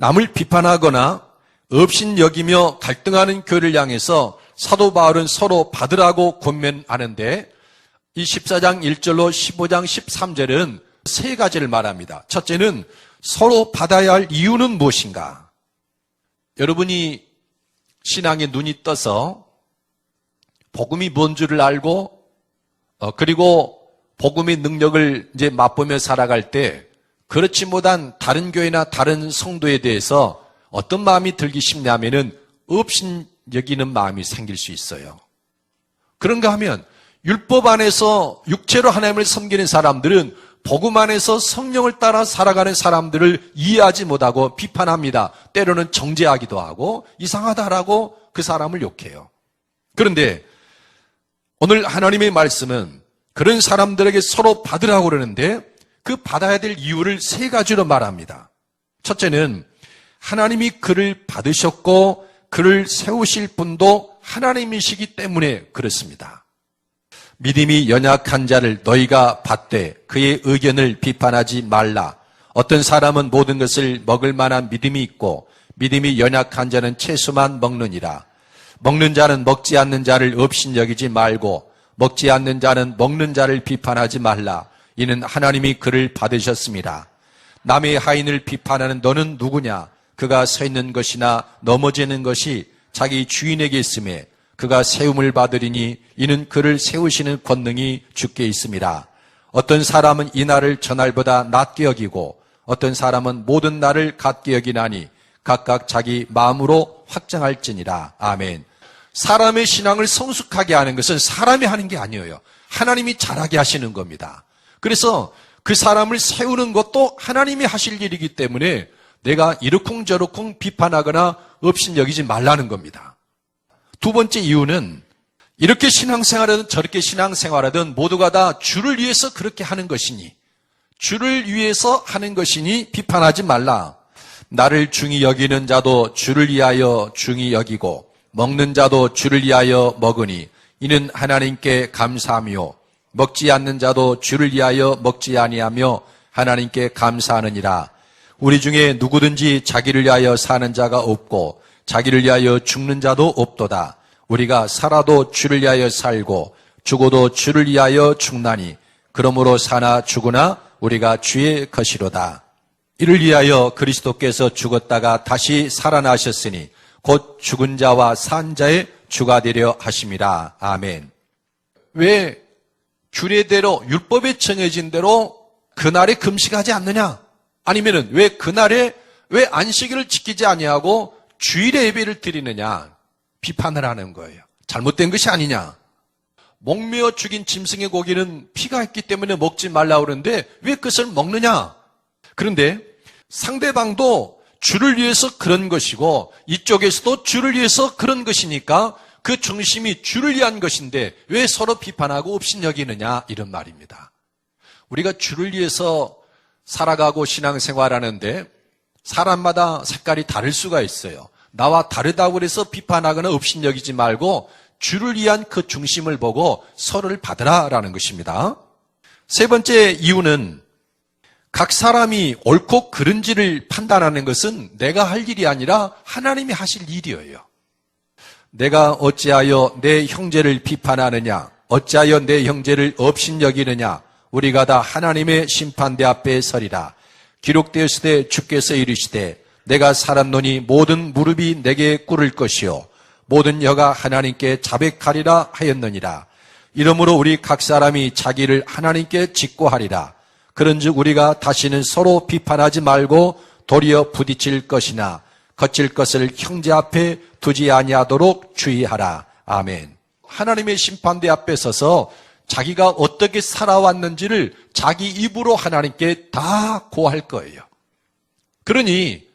남을 비판하거나 업신여기며 갈등하는 교회를 향해서 사도 바울은 서로 받으라고 권면하는데 이 14장 1절로 15장 13절은 세 가지를 말합니다. 첫째는 서로 받아야 할 이유는 무엇인가? 여러분이 신앙에 눈이 떠서 복음이 뭔 줄을 알고 그리고 복음의 능력을 이제 맛보며 살아갈 때 그렇지 못한 다른 교회나 다른 성도에 대해서 어떤 마음이 들기 쉽냐면은 업신여기는 마음이 생길 수 있어요. 그런가 하면 율법 안에서 육체로 하나님을 섬기는 사람들은 복음 안에서 성령을 따라 살아가는 사람들을 이해하지 못하고 비판합니다. 때로는 정죄하기도 하고 이상하다라고 그 사람을 욕해요. 그런데 오늘 하나님의 말씀은 그런 사람들에게 서로 받으라고 그러는데 그 받아야 될 이유를 세 가지로 말합니다. 첫째는 하나님이 그를 받으셨고 그를 세우실 분도 하나님이시기 때문에 그렇습니다. 믿음이 연약한 자를 너희가 받되 그의 의견을 비판하지 말라. 어떤 사람은 모든 것을 먹을 만한 믿음이 있고 믿음이 연약한 자는 채소만 먹느니라. 먹는 자는 먹지 않는 자를 업신여기지 말고 먹지 않는 자는 먹는 자를 비판하지 말라. 이는 하나님이 그를 받으셨습니다. 남의 하인을 비판하는 너는 누구냐? 그가 서 있는 것이나 넘어지는 것이 자기 주인에게 있음에 그가 세움을 받으리니 이는 그를 세우시는 권능이 주께 있습니다. 어떤 사람은 이 날을 저날보다 낮게 여기고 어떤 사람은 모든 날을 같게 여기나니 각각 자기 마음으로 확정할지니라. 아멘. 사람의 신앙을 성숙하게 하는 것은 사람이 하는 게 아니에요. 하나님이 잘하게 하시는 겁니다. 그래서 그 사람을 세우는 것도 하나님이 하실 일이기 때문에 내가 이러쿵저러쿵 비판하거나 업신여기지 말라는 겁니다. 두 번째 이유는 이렇게 신앙생활하든 저렇게 신앙생활하든 모두가 다 주를 위해서 그렇게 하는 것이니 주를 위해서 하는 것이니 비판하지 말라. 나를 중히 여기는 자도 주를 위하여 중히 여기고 먹는 자도 주를 위하여 먹으니 이는 하나님께 감사하며 먹지 않는 자도 주를 위하여 먹지 아니하며 하나님께 감사하느니라. 우리 중에 누구든지 자기를 위하여 사는 자가 없고 자기를 위하여 죽는 자도 없도다. 우리가 살아도 주를 위하여 살고 죽어도 주를 위하여 죽나니 그러므로 사나 죽으나 우리가 주의 것이로다. 이를 위하여 그리스도께서 죽었다가 다시 살아나셨으니 곧 죽은 자와 산 자의 주가 되려 하심이라. 아멘. 왜 규례대로 율법에 정해진 대로 그날에 금식하지 않느냐? 아니면은 왜 그날에 왜 안식일을 지키지 아니하고 주일에 예배를 드리느냐? 비판을 하는 거예요. 잘못된 것이 아니냐? 목매어 죽인 짐승의 고기는 피가 있기 때문에 먹지 말라고 그러는데 왜 그것을 먹느냐? 그런데 상대방도 주를 위해서 그런 것이고 이쪽에서도 주를 위해서 그런 것이니까 그 중심이 주를 위한 것인데 왜 서로 비판하고 업신여기느냐? 이런 말입니다. 우리가 주를 위해서 살아가고 신앙생활하는데 사람마다 색깔이 다를 수가 있어요. 나와 다르다고 해서 비판하거나 업신여기지 말고 주를 위한 그 중심을 보고 서로를 받으라라는 것입니다. 세 번째 이유는 각 사람이 옳고 그른지를 판단하는 것은 내가 할 일이 아니라 하나님이 하실 일이에요. 내가 어찌하여 내 형제를 비판하느냐? 어찌하여 내 형제를 업신여기느냐? 우리가 다 하나님의 심판대 앞에 서리라. 기록되었으되 주께서 이르시되 내가 살았노니 모든 무릎이 내게 꿇을 것이요 모든 혀가 하나님께 자백하리라 하였느니라. 이러므로 우리 각 사람이 자기를 하나님께 직고하리라. 그런즉 우리가 다시는 서로 비판하지 말고 도리어 부딪힐 것이나 거칠 것을 형제 앞에 두지 아니하도록 주의하라. 아멘. 하나님의 심판대 앞에 서서 자기가 어떻게 살아왔는지를 자기 입으로 하나님께 다 고할 거예요. 그러니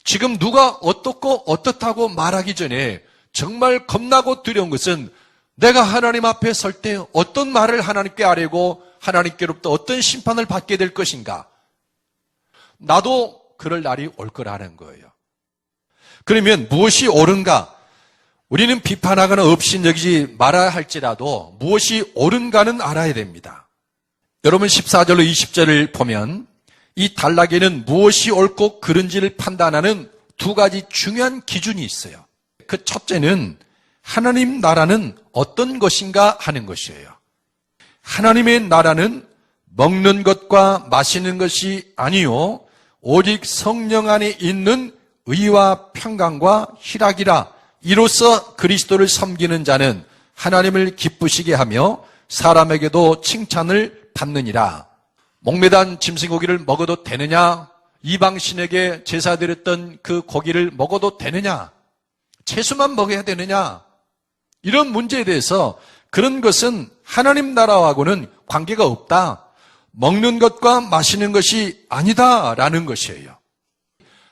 지금 누가 어떻고 어떻다고 말하기 전에 정말 겁나고 두려운 것은 내가 하나님 앞에 설 때 어떤 말을 하나님께 하려고 하나님께로부터 어떤 심판을 받게 될 것인가? 나도 그럴 날이 올 거라는 거예요. 그러면 무엇이 옳은가? 우리는 비판하거나 업신여기지 말아야 할지라도 무엇이 옳은가는 알아야 됩니다. 여러분 14절로 20절을 보면 이 단락에는 무엇이 옳고 그른지를 판단하는 두 가지 중요한 기준이 있어요. 그 첫째는 하나님 나라는 어떤 것인가 하는 것이에요. 하나님의 나라는 먹는 것과 마시는 것이 아니요 오직 성령 안에 있는 의와 평강과 희락이라. 이로써 그리스도를 섬기는 자는 하나님을 기쁘시게 하며 사람에게도 칭찬을 받느니라. 목매단 짐승고기를 먹어도 되느냐? 이방신에게 제사드렸던 그 고기를 먹어도 되느냐? 채소만 먹어야 되느냐? 이런 문제에 대해서 그런 것은 하나님 나라하고는 관계가 없다. 먹는 것과 마시는 것이 아니다라는 것이에요.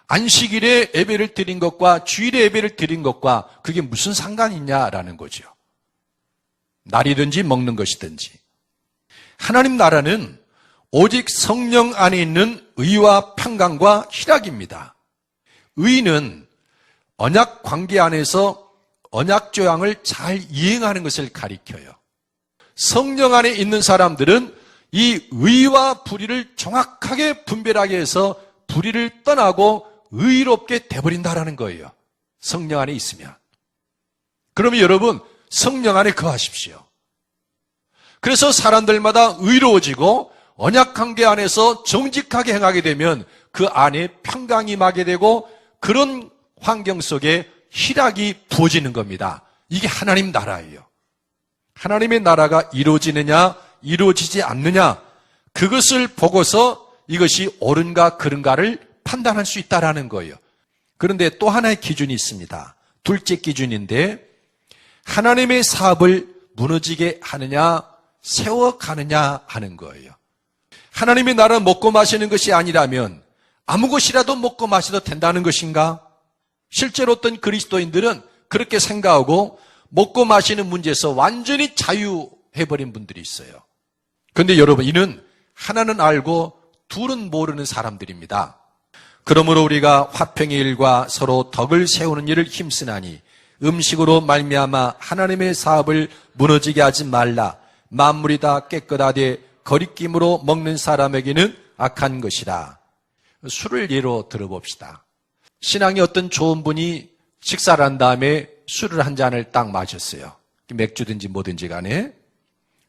안식일에 예배를 드린 것과 주일에 예배를 드린 것과 그게 무슨 상관이 있냐라는 거죠. 날이든지 먹는 것이든지. 하나님 나라는 오직 성령 안에 있는 의와 평강과 희락입니다. 의는 언약 관계 안에서 언약 조항을 잘 이행하는 것을 가리켜요. 성령 안에 있는 사람들은 이 의와 불의를 정확하게 분별하게 해서 불의를 떠나고 의롭게 돼버린다라는 거예요. 성령 안에 있으면. 그러면 여러분 성령 안에 거하십시오. 그래서 사람들마다 의로워지고 언약관계 안에서 정직하게 행하게 되면 그 안에 평강이 임하게 되고 그런 환경 속에 희락이 부어지는 겁니다. 이게 하나님 나라예요. 하나님의 나라가 이루어지느냐 이루어지지 않느냐 그것을 보고서 이것이 옳은가 그른가를 판단할 수 있다라는 거예요. 그런데 또 하나의 기준이 있습니다. 둘째 기준인데 하나님의 사업을 무너지게 하느냐 세워가느냐 하는 거예요. 하나님의 나라는 먹고 마시는 것이 아니라면 아무 것이라도 먹고 마셔도 된다는 것인가? 실제로 어떤 그리스도인들은 그렇게 생각하고 먹고 마시는 문제에서 완전히 자유해버린 분들이 있어요. 그런데 여러분 이는 하나는 알고 둘은 모르는 사람들입니다. 그러므로 우리가 화평의 일과 서로 덕을 세우는 일을 힘쓰나니 음식으로 말미암아 하나님의 사업을 무너지게 하지 말라. 만물이 다 깨끗하되 거리낌으로 먹는 사람에게는 악한 것이라. 술을 예로 들어봅시다. 신앙이 어떤 좋은 분이 식사를 한 다음에 술을 한 잔을 딱 마셨어요. 맥주든지 뭐든지 간에.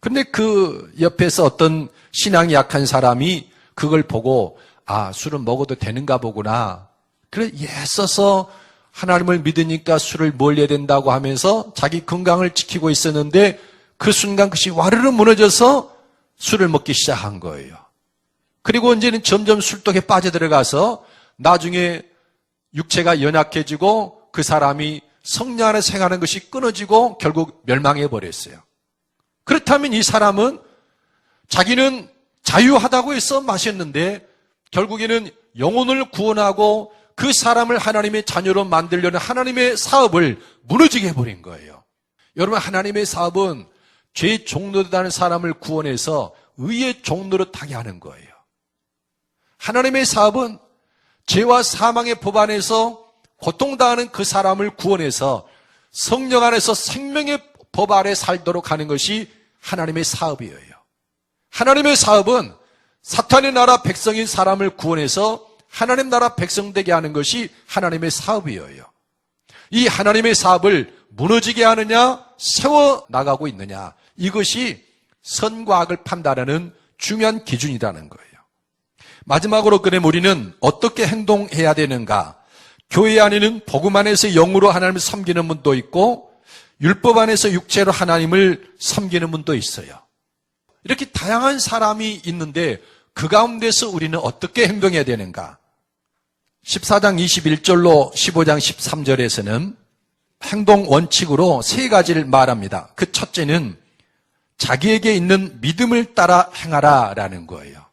그런데 그 옆에서 어떤 신앙이 약한 사람이 그걸 보고 아, 술은 먹어도 되는가 보구나. 그래, 애써서 하나님을 믿으니까 술을 멀려야 된다고 하면서 자기 건강을 지키고 있었는데 그 순간 그것이 와르르 무너져서 술을 먹기 시작한 거예요. 그리고 이제는 점점 술독에 빠져들어가서 나중에 육체가 연약해지고 그 사람이 성령 안에 생활하는 것이 끊어지고 결국 멸망해 버렸어요. 그렇다면 이 사람은 자기는 자유하다고 해서 마셨는데 결국에는 영혼을 구원하고 그 사람을 하나님의 자녀로 만들려는 하나님의 사업을 무너지게 해버린 거예요. 여러분 하나님의 사업은 죄의 종로로 다는 사람을 구원해서 의의 종로로 타게 하는 거예요. 하나님의 사업은 죄와 사망의 법 안에서 고통당하는 그 사람을 구원해서 성령 안에서 생명의 법 아래 살도록 하는 것이 하나님의 사업이에요. 하나님의 사업은 사탄의 나라 백성인 사람을 구원해서 하나님 나라 백성 되게 하는 것이 하나님의 사업이에요. 이 하나님의 사업을 무너지게 하느냐 세워나가고 있느냐 이것이 선과 악을 판단하는 중요한 기준이라는 거예요. 마지막으로 그럼 우리는 어떻게 행동해야 되는가? 교회 안에는 복음 안에서 영으로 하나님을 섬기는 분도 있고 율법 안에서 육체로 하나님을 섬기는 분도 있어요. 이렇게 다양한 사람이 있는데 그 가운데서 우리는 어떻게 행동해야 되는가? 14장 21절로 15장 13절에서는 행동 원칙으로 세 가지를 말합니다. 그 첫째는 자기에게 있는 믿음을 따라 행하라 라는 거예요.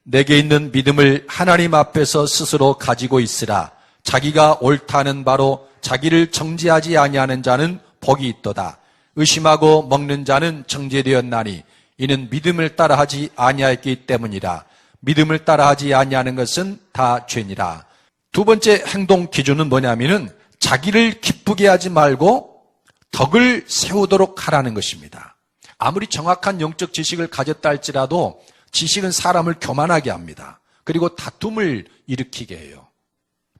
내게 있는 믿음을 하나님 앞에서 스스로 가지고 있으라. 자기가 옳다는 바로 자기를 정죄하지 아니하는 자는 복이 있도다. 의심하고 먹는 자는 정죄되었나니 이는 믿음을 따라하지 아니하였기 때문이라. 믿음을 따라하지 아니하는 것은 다 죄니라. 두 번째 행동 기준은 뭐냐면은 자기를 기쁘게 하지 말고 덕을 세우도록 하라는 것입니다. 아무리 정확한 영적 지식을 가졌다 할지라도 지식은 사람을 교만하게 합니다. 그리고 다툼을 일으키게 해요.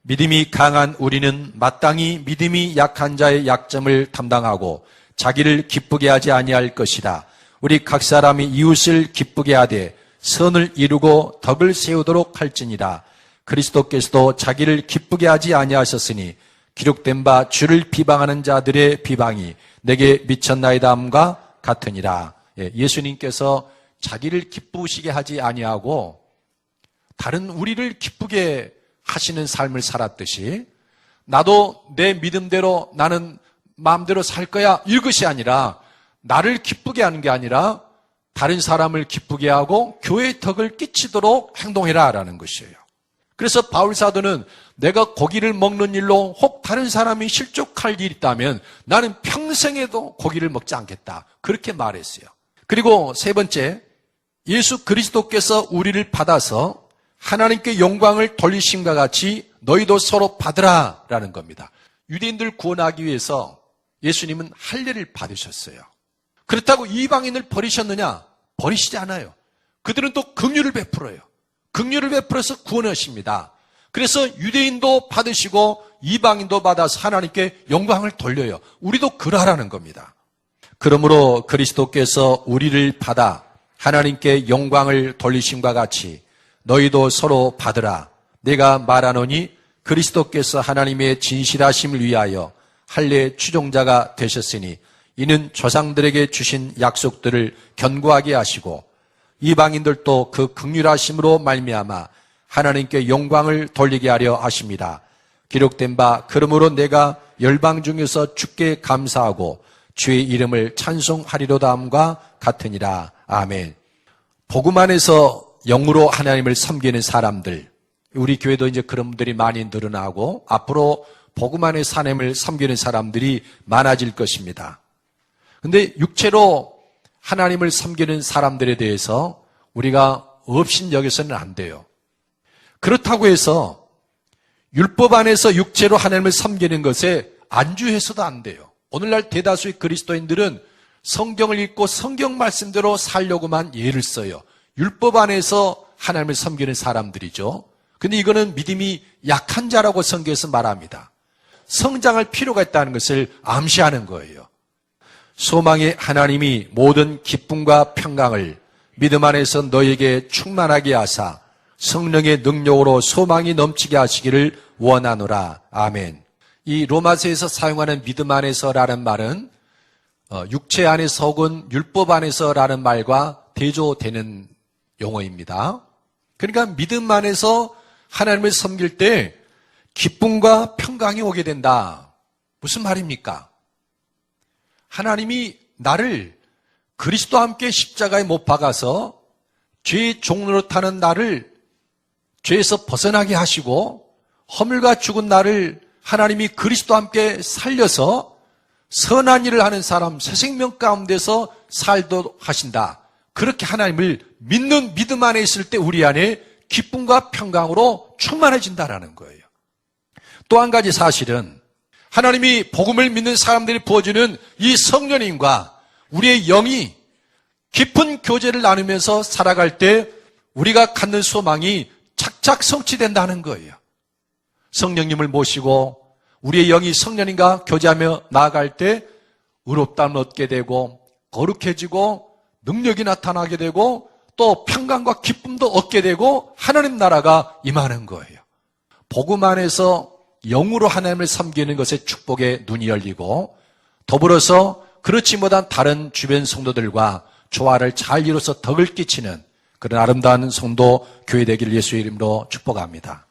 믿음이 강한 우리는 마땅히 믿음이 약한 자의 약점을 담당하고 자기를 기쁘게 하지 아니할 것이다. 우리 각 사람이 이웃을 기쁘게 하되 선을 이루고 덕을 세우도록 할지니라. 그리스도께서도 자기를 기쁘게 하지 아니하셨으니 기록된 바 주를 비방하는 자들의 비방이 내게 미쳤나이다 함과 같으니라. 예수님께서 자기를 기쁘시게 하지 아니하고 다른 우리를 기쁘게 하시는 삶을 살았듯이 나도 내 믿음대로 나는 마음대로 살 거야 이것이 아니라 나를 기쁘게 하는 게 아니라 다른 사람을 기쁘게 하고 교회의 덕을 끼치도록 행동해라 라는 것이에요. 그래서 바울 사도는 내가 고기를 먹는 일로 혹 다른 사람이 실족할 일이 있다면 나는 평생에도 고기를 먹지 않겠다 그렇게 말했어요. 그리고 세 번째, 예수 그리스도께서 우리를 받아서 하나님께 영광을 돌리심과 같이 너희도 서로 받으라 라는 겁니다. 유대인들 구원하기 위해서 예수님은 할례를 받으셨어요. 그렇다고 이방인을 버리셨느냐? 버리시지 않아요. 그들은 또 긍휼을 베풀어요. 긍휼을 베풀어서 구원하십니다. 그래서 유대인도 받으시고 이방인도 받아서 하나님께 영광을 돌려요. 우리도 그러라는 겁니다. 그러므로 그리스도께서 우리를 받아 하나님께 영광을 돌리심과 같이 너희도 서로 받으라. 내가 말하노니 그리스도께서 하나님의 진실하심을 위하여 할례 추종자가 되셨으니 이는 조상들에게 주신 약속들을 견고하게 하시고 이방인들도 그 긍휼하심으로 말미암아 하나님께 영광을 돌리게 하려 하십니다. 기록된 바 그러므로 내가 열방 중에서 주께 감사하고 주의 이름을 찬송하리로다 함과 같으니라. 아멘. 복음 안에서 영으로 하나님을 섬기는 사람들, 우리 교회도 이제 그런 분들이 많이 늘어나고 앞으로 복음 안에서 하나님을 섬기는 사람들이 많아질 것입니다. 근데 육체로 하나님을 섬기는 사람들에 대해서 우리가 업신여겨서는 안 돼요. 그렇다고 해서 율법 안에서 육체로 하나님을 섬기는 것에 안주해서도 안 돼요. 오늘날 대다수의 그리스도인들은 성경을 읽고 성경 말씀대로 살려고만 예를 써요. 율법 안에서 하나님을 섬기는 사람들이죠. 근데 이거는 믿음이 약한 자라고 성경에서 말합니다. 성장할 필요가 있다는 것을 암시하는 거예요. 소망의 하나님이 모든 기쁨과 평강을 믿음 안에서 너에게 충만하게 하사 성령의 능력으로 소망이 넘치게 하시기를 원하노라. 아멘. 이 로마서에서 사용하는 믿음 안에서라는 말은 육체 안에서 혹은 율법 안에서라는 말과 대조되는 용어입니다. 그러니까 믿음 안에서 하나님을 섬길 때 기쁨과 평강이 오게 된다. 무슨 말입니까? 하나님이 나를 그리스도와 함께 십자가에 못 박아서 죄의 종로로 타는 나를 죄에서 벗어나게 하시고 허물과 죽은 나를 하나님이 그리스도와 함께 살려서 선한 일을 하는 사람, 새 생명 가운데서 살도록 하신다. 그렇게 하나님을 믿는 믿음 안에 있을 때 우리 안에 기쁨과 평강으로 충만해진다라는 거예요. 또 한 가지 사실은 하나님이 복음을 믿는 사람들이 부어주는 이 성령님과 우리의 영이 깊은 교제를 나누면서 살아갈 때 우리가 갖는 소망이 착착 성취된다는 거예요. 성령님을 모시고 우리의 영이 성령님과 교제하며 나아갈 때 의롭다함을 얻게 되고 거룩해지고 능력이 나타나게 되고 또 평강과 기쁨도 얻게 되고 하나님 나라가 임하는 거예요. 복음 안에서 영으로 하나님을 섬기는 것에 축복의 눈이 열리고 더불어서 그렇지 못한 다른 주변 성도들과 조화를 잘 이뤄서 덕을 끼치는 그런 아름다운 성도 교회 되기를 예수의 이름으로 축복합니다.